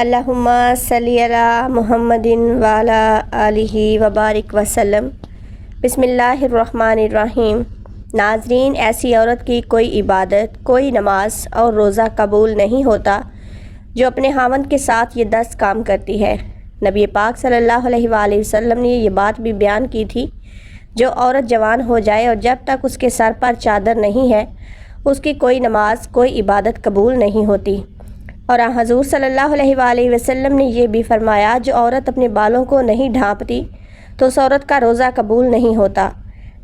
اللہم صلی علی محمد وعلی آلہ وبارک وسلم۔ بسم اللہ الرحمن الرحیم۔ ناظرین، ایسی عورت کی کوئی عبادت، کوئی نماز اور روزہ قبول نہیں ہوتا جو اپنے خاوند کے ساتھ یہ 10 کام کرتی ہے۔ نبی پاک صلی اللہ علیہ وآلہ وسلم نے یہ بات بھی بیان کی تھی، جو عورت جوان ہو جائے اور جب تک اس کے سر پر چادر نہیں ہے اس کی کوئی نماز، کوئی عبادت قبول نہیں ہوتی۔ اور حضور صلی اللہ علیہ وآلہ وسلم نے یہ بھی فرمایا، جو عورت اپنے بالوں کو نہیں ڈھانپتی تو اس عورت کا روزہ قبول نہیں ہوتا۔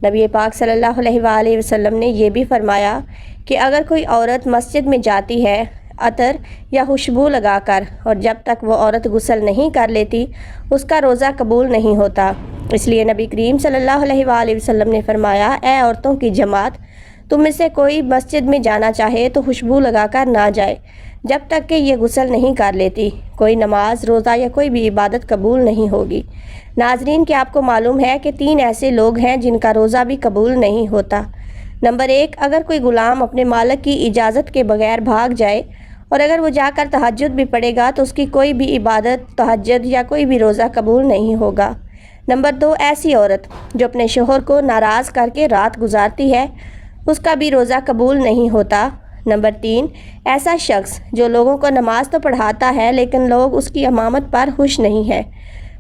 نبی پاک صلی اللہ علیہ وآلہ وسلم نے یہ بھی فرمایا کہ اگر کوئی عورت مسجد میں جاتی ہے عطر یا خوشبو لگا کر، اور جب تک وہ عورت غسل نہیں کر لیتی اس کا روزہ قبول نہیں ہوتا۔ اس لیے نبی کریم صلی اللہ علیہ وآلہ وسلم نے فرمایا، اے عورتوں کی جماعت، تم میں سے کوئی مسجد میں جانا چاہے تو خوشبو لگا کر نہ جائے جب تک کہ یہ غسل نہیں کر لیتی۔ کوئی نماز، روزہ یا کوئی بھی عبادت قبول نہیں ہوگی۔ ناظرین، کیا آپ کو معلوم ہے کہ 3 ایسے لوگ ہیں جن کا روزہ بھی قبول نہیں ہوتا؟ نمبر 1، اگر کوئی غلام اپنے مالک کی اجازت کے بغیر بھاگ جائے اور اگر وہ جا کر تہجد بھی پڑھے گا تو اس کی کوئی بھی عبادت، تہجد یا کوئی بھی روزہ قبول نہیں ہوگا۔ نمبر 2، ایسی عورت جو اپنے شوہر کو ناراض کر کے رات گزارتی ہے، اس کا بھی روزہ قبول نہیں ہوتا۔ نمبر 3، ایسا شخص جو لوگوں کو نماز تو پڑھاتا ہے لیکن لوگ اس کی امامت پر خوش نہیں ہیں،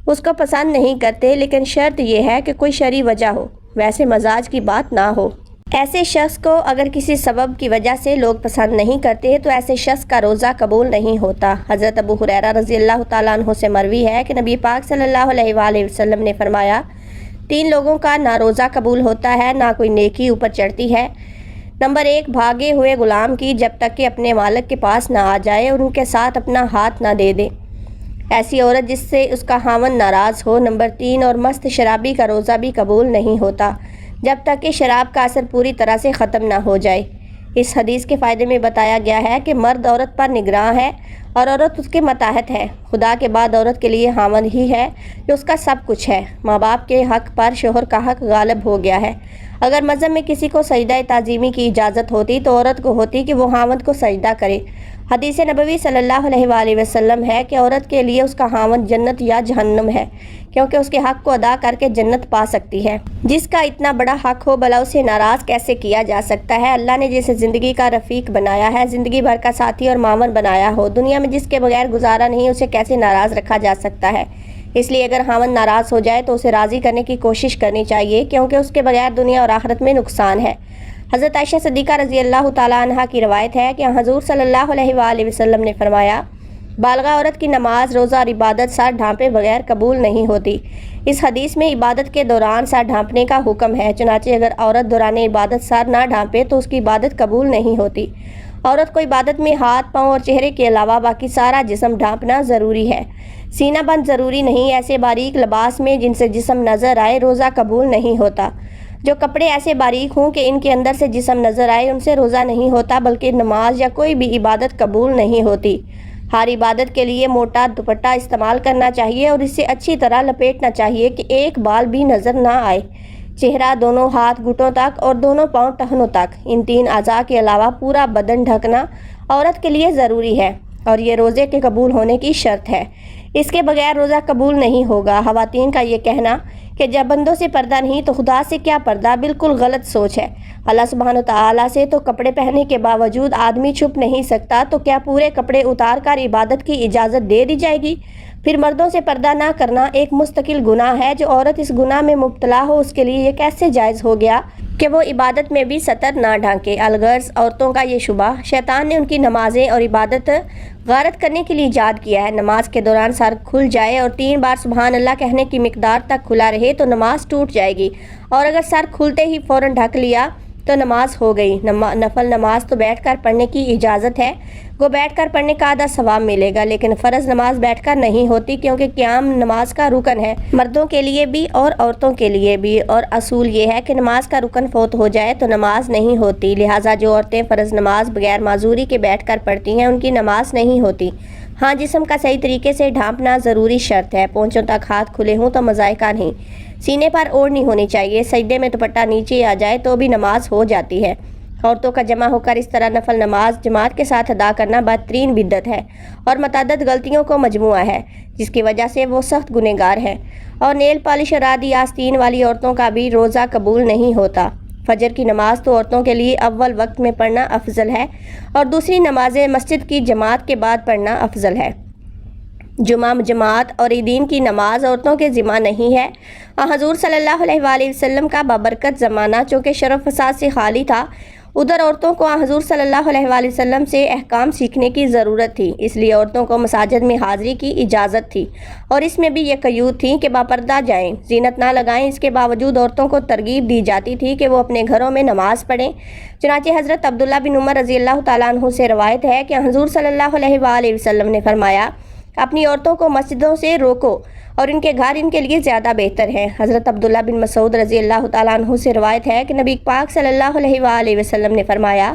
اس کو پسند نہیں کرتے، لیکن شرط یہ ہے کہ کوئی شرعی وجہ ہو، ویسے مزاج کی بات نہ ہو۔ ایسے شخص کو اگر کسی سبب کی وجہ سے لوگ پسند نہیں کرتے تو ایسے شخص کا روزہ قبول نہیں ہوتا۔ حضرت ابو ہریرہ رضی اللہ تعالیٰ عنہ سے مروی ہے کہ نبی پاک صلی اللہ علیہ وآلہ وسلم نے فرمایا، 3 لوگوں کا نہ روزہ قبول ہوتا ہے، نہ کوئی نیکی اوپر چڑھتی ہے۔ نمبر 1، بھاگے ہوئے غلام کی جب تک کہ اپنے مالک کے پاس نہ آ جائے اور ان کے ساتھ اپنا ہاتھ نہ دے دے، ایسی عورت جس سے اس کا خاوند ناراض ہو۔ نمبر 3، اور مست شرابی کا روزہ بھی قبول نہیں ہوتا جب تک کہ شراب کا اثر پوری طرح سے ختم نہ ہو جائے۔ اس حدیث کے فائدے میں بتایا گیا ہے کہ مرد عورت پر نگراں ہے اور عورت اس کے ماتحت ہے۔ خدا کے بعد عورت کے لیے خاوند ہی ہے جو اس کا سب کچھ ہے۔ ماں باپ کے حق پر شوہر کا حق غالب ہو گیا ہے۔ اگر مذہب میں کسی کو سجدہ تعظیمی کی اجازت ہوتی تو عورت کو ہوتی کہ وہ خاوند کو سجدہ کرے۔ حدیث نبوی صلی اللہ علیہ وآلہ وسلم ہے کہ عورت کے لیے اس کا خاوند جنت یا جہنم ہے، کیونکہ اس کے حق کو ادا کر کے جنت پا سکتی ہے۔ جس کا اتنا بڑا حق ہو بھلا اسے ناراض کیسے کیا جا سکتا ہے؟ اللہ نے جسے زندگی کا رفیق بنایا ہے، زندگی بھر کا ساتھی اور معاون بنایا ہو، دنیا میں جس کے بغیر گزارا نہیں، اسے کیسے ناراض رکھا جا سکتا ہے؟ اس لیے اگر خاوند ناراض ہو جائے تو اسے راضی کرنے کی کوشش کرنی چاہیے، کیونکہ اس کے بغیر دنیا اور آخرت میں نقصان ہے۔ حضرت عائشہ صدیقہ رضی اللہ تعالیٰ عنہا کی روایت ہے کہ حضور صلی اللہ علیہ وآلہ وسلم نے فرمایا، بالغہ عورت کی نماز، روزہ اور عبادت سر ڈھانپے بغیر قبول نہیں ہوتی۔ اس حدیث میں عبادت کے دوران سر ڈھانپنے کا حکم ہے، چنانچہ اگر عورت دوران عبادت سر نہ ڈھانپے تو اس کی عبادت قبول نہیں ہوتی۔ عورت کو عبادت میں ہاتھ، پاؤں اور چہرے کے علاوہ باقی سارا جسم ڈھانپنا ضروری ہے۔ سینہ بند ضروری نہیں۔ ایسے باریک لباس میں جن سے جسم نظر آئے روزہ قبول نہیں ہوتا۔ جو کپڑے ایسے باریک ہوں کہ ان کے اندر سے جسم نظر آئے، ان سے روزہ نہیں ہوتا، بلکہ نماز یا کوئی بھی عبادت قبول نہیں ہوتی۔ ہر عبادت کے لیے موٹا دوپٹہ استعمال کرنا چاہیے اور اسے اچھی طرح لپیٹنا چاہیے کہ ایک بال بھی نظر نہ آئے۔ چہرہ، دونوں ہاتھ گھٹنوں تک اور دونوں پاؤں ٹخنوں تک، ان 3 اعضاء کے علاوہ پورا بدن ڈھکنا عورت کے لیے ضروری ہے، اور یہ روزے کے قبول ہونے کی شرط ہے۔ اس کے بغیر روزہ قبول نہیں ہوگا۔ خواتین کا یہ کہنا کہ جب بندوں سے پردہ نہیں تو خدا سے کیا پردہ، بالکل غلط سوچ ہے۔ اللہ سبحانہ وتعالیٰ سے تو کپڑے پہننے کے باوجود آدمی چھپ نہیں سکتا، تو کیا پورے کپڑے اتار کر عبادت کی اجازت دے دی جائے گی؟ پھر مردوں سے پردہ نہ کرنا ایک مستقل گناہ ہے۔ جو عورت اس گناہ میں مبتلا ہو اس کے لیے یہ کیسے جائز ہو گیا کہ وہ عبادت میں بھی ستر نہ ڈھانکے؟ الغرض عورتوں کا یہ شبہ شیطان نے ان کی نمازیں اور عبادت غارت کرنے کے لیے ایجاد کیا ہے۔ نماز کے دوران سر کھل جائے اور 3 بار سبحان اللہ کہنے کی مقدار تک کھلا رہے تو نماز ٹوٹ جائے گی، اور اگر سر کھلتے ہی فوراً ڈھک لیا تو نماز ہو گئی۔ نفل نماز تو بیٹھ کر پڑھنے کی اجازت ہے، وہ بیٹھ کر پڑھنے کا آدھا ثواب ملے گا، لیکن فرض نماز بیٹھ کر نہیں ہوتی، کیونکہ قیام نماز کا رکن ہے، مردوں کے لیے بھی اور عورتوں کے لیے بھی، اور اصول یہ ہے کہ نماز کا رکن فوت ہو جائے تو نماز نہیں ہوتی۔ لہٰذا جو عورتیں فرض نماز بغیر معذوری کے بیٹھ کر پڑھتی ہیں ان کی نماز نہیں ہوتی۔ ہاں، جسم کا صحیح طریقے سے ڈھانپنا ضروری شرط ہے۔ پونچھوں تک ہاتھ کھلے ہوں تو مذائقہ نہیں۔ سینے پر اوڑھنی ہونی چاہیے۔ سجدے میں دوپٹہ نیچے آ جائے تو بھی نماز ہو جاتی ہے۔ عورتوں کا جمع ہو کر اس طرح نفل نماز جماعت کے ساتھ ادا کرنا بدترین بدعت ہے اور متعدد غلطیوں کو مجموعہ ہے، جس کی وجہ سے وہ سخت گنہگار ہیں۔ اور نیل پالش اور آدھی آستین والی عورتوں کا بھی روزہ قبول نہیں ہوتا۔ فجر کی نماز تو عورتوں کے لیے اول وقت میں پڑھنا افضل ہے اور دوسری نمازیں مسجد کی جماعت کے بعد پڑھنا افضل ہے۔ جمعہ جماعت اور عیدین کی نماز عورتوں کے ذمہ نہیں ہے۔ حضور صلی اللہ علیہ وآلہ وسلم کا بابرکت زمانہ چونکہ شر و فساد سے خالی تھا، ادھر عورتوں کو حضور صلی اللہ علیہ وآلہ وسلم سے احکام سیکھنے کی ضرورت تھی، اس لیے عورتوں کو مساجد میں حاضری کی اجازت تھی اور اس میں بھی یہ قیود تھی کہ باپردہ جائیں، زینت نہ لگائیں۔ اس کے باوجود عورتوں کو ترغیب دی جاتی تھی کہ وہ اپنے گھروں میں نماز پڑھیں۔ چنانچہ حضرت عبداللہ بن عمر رضی اللہ تعالیٰ عنہ سے روایت ہے کہ حضور صلی اللہ علیہ وآلہ وسلم نے فرمایا، اپنی عورتوں کو مسجدوں سے روکو اور ان کے گھر ان کے لیے زیادہ بہتر ہے۔ حضرت عبداللہ بن مسعود رضی اللہ تعالیٰ عنہ سے روایت ہے کہ نبی پاک صلی اللہ علیہ وآلہ وسلم نے فرمایا،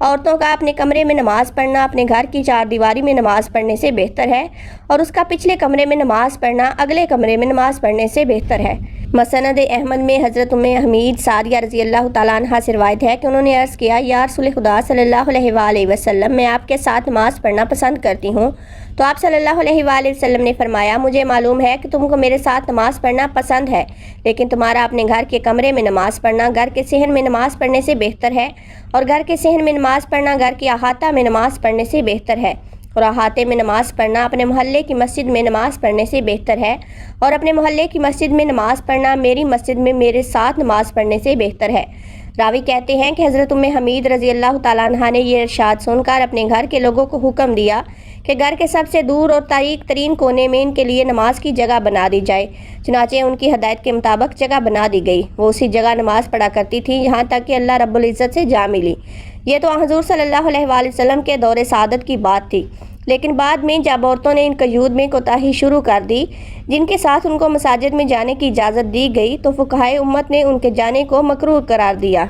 عورتوں کا اپنے کمرے میں نماز پڑھنا اپنے گھر کی چار دیواری میں نماز پڑھنے سے بہتر ہے اور اس کا پچھلے کمرے میں نماز پڑھنا اگلے کمرے میں نماز پڑھنے سے بہتر ہے۔ مسند احمد میں حضرت حمید سعدیہ رضی اللہ تعالیٰ عنہ سے روایت ہے کہ انہوں نے عرض کیا، یا رسول خدا صلی اللہ علیہ وآلہ وسلم، میں آپ کے ساتھ نماز پڑھنا پسند کرتی ہوں۔ تو آپ صلی اللہ علیہ وآلہ وسلم نے فرمایا، مجھے معلوم ہے کہ تم کو میرے ساتھ نماز پڑھنا پسند ہے، لیکن تمہارا اپنے گھر کے کمرے میں نماز پڑھنا گھر کے صحن میں نماز پڑھنے سے بہتر ہے اور گھر کے صحن میں نماز پڑھنا گھر کے احاطہ میں نماز پڑھنے سے بہتر ہے اور احاطے میں نماز پڑھنا اپنے محلے کی مسجد میں نماز پڑھنے سے بہتر ہے اور اپنے محلے کی مسجد میں نماز پڑھنا میری مسجد میں میرے ساتھ نماز پڑھنے سے بہتر ہے۔ راوی کہتے ہیں کہ حضرت حمید رضی اللہ تعالیٰ عنہ نے یہ ارشاد سن کر اپنے گھر کے لوگوں کو حکم دیا کہ گھر کے سب سے دور اور تاریک ترین کونے میں ان کے لیے نماز کی جگہ بنا دی جائے۔ چنانچہ ان کی ہدایت کے مطابق جگہ بنا دی گئی، وہ اسی جگہ نماز پڑھا کرتی تھی یہاں تک کہ اللہ رب العزت سے جا ملی۔ یہ تو حضور صلی اللہ علیہ وآلہ وسلم کے دور سعادت کی بات تھی، لیکن بعد میں جب عورتوں نے ان قیود میں کوتاہی شروع کر دی جن کے ساتھ ان کو مساجد میں جانے کی اجازت دی گئی، تو فقہائے امت نے ان کے جانے کو مکروہ قرار دیا۔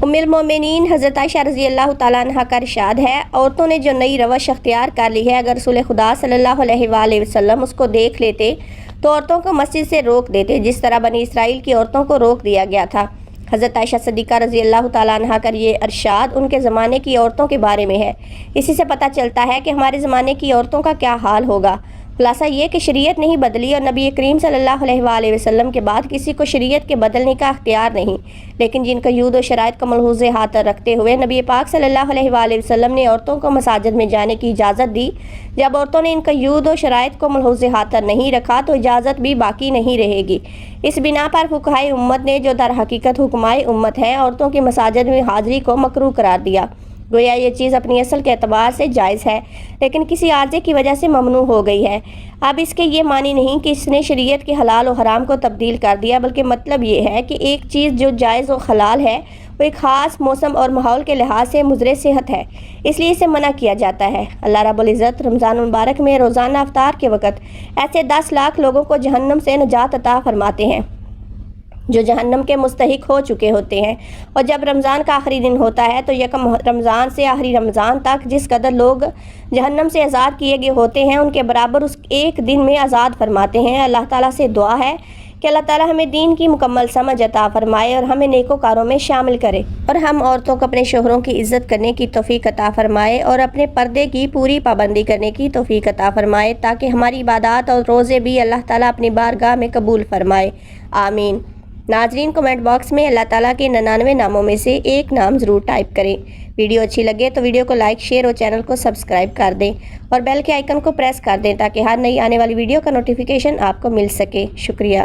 ام المومنین حضرت عائشہ رضی اللہ تعالیٰ عنہ کا ارشاد ہے، عورتوں نے جو نئی روش اختیار کر لی ہے، اگر رسول خدا صلی اللہ علیہ وآلہ وسلم اس کو دیکھ لیتے تو عورتوں کو مسجد سے روک دیتے، جس طرح بنی اسرائیل کی عورتوں کو روک دیا گیا تھا۔ حضرت عائشہ صدیقہ رضی اللہ تعالیٰ عنہ کا یہ ارشاد ان کے زمانے کی عورتوں کے بارے میں ہے۔ اسی سے پتہ چلتا ہے کہ ہمارے زمانے کی عورتوں کا کیا حال ہوگا۔ خلاصہ یہ کہ شریعت نہیں بدلی اور نبی کریم صلی اللہ علیہ وآلہ وسلم کے بعد کسی کو شریعت کے بدلنے کا اختیار نہیں، لیکن جن قیود و شرائط کو ملحوظ ہاتھ رکھتے ہوئے نبی پاک صلی اللہ علیہ وآلہ وسلم نے عورتوں کو مساجد میں جانے کی اجازت دی، جب عورتوں نے ان قیود و شرائط کو ملحوظ ہاتھ نہیں رکھا تو اجازت بھی باقی نہیں رہے گی۔ اس بنا پر فقہائے امت نے جو در حقیقت حکمائے امت ہیں عورتوں کی مساجد میں حاضری کو مکروہ قرار دیا۔ گویا یہ چیز اپنی اصل کے اعتبار سے جائز ہے لیکن کسی عارضے کی وجہ سے ممنوع ہو گئی ہے۔ اب اس کے یہ معنی نہیں کہ اس نے شریعت کے حلال و حرام کو تبدیل کر دیا، بلکہ مطلب یہ ہے کہ ایک چیز جو جائز و حلال ہے وہ ایک خاص موسم اور ماحول کے لحاظ سے مضر صحت ہے، اس لیے اسے منع کیا جاتا ہے۔ اللہ رب العزت رمضان المبارک میں روزانہ افطار کے وقت ایسے 10 لاکھ لوگوں کو جہنم سے نجات عطا فرماتے ہیں جو جہنم کے مستحق ہو چکے ہوتے ہیں، اور جب رمضان کا آخری دن ہوتا ہے تو یکم رمضان سے آخری رمضان تک جس قدر لوگ جہنم سے آزاد کیے گئے ہوتے ہیں ان کے برابر اس ایک دن میں آزاد فرماتے ہیں۔ اللہ تعالیٰ سے دعا ہے کہ اللہ تعالیٰ ہمیں دین کی مکمل سمجھ عطا فرمائے اور ہمیں نیکوکاروں میں شامل کرے، اور ہم عورتوں کو اپنے شوہروں کی عزت کرنے کی توفیق عطا فرمائے اور اپنے پردے کی پوری پابندی کرنے کی توفیق عطا فرمائے، تاکہ ہماری عبادات اور روزے بھی اللہ تعالیٰ اپنی بارگاہ میں قبول فرمائے، آمین۔ ناظرین، کمنٹ باکس میں اللہ تعالیٰ کے 99 ناموں میں سے ایک نام ضرور ٹائپ کریں۔ ویڈیو اچھی لگے تو ویڈیو کو لائک، شیئر اور چینل کو سبسکرائب کر دیں اور بیل کے آئیکن کو پریس کر دیں تاکہ ہر نئی آنے والی ویڈیو کا نوٹیفیکیشن آپ کو مل سکے۔ شکریہ۔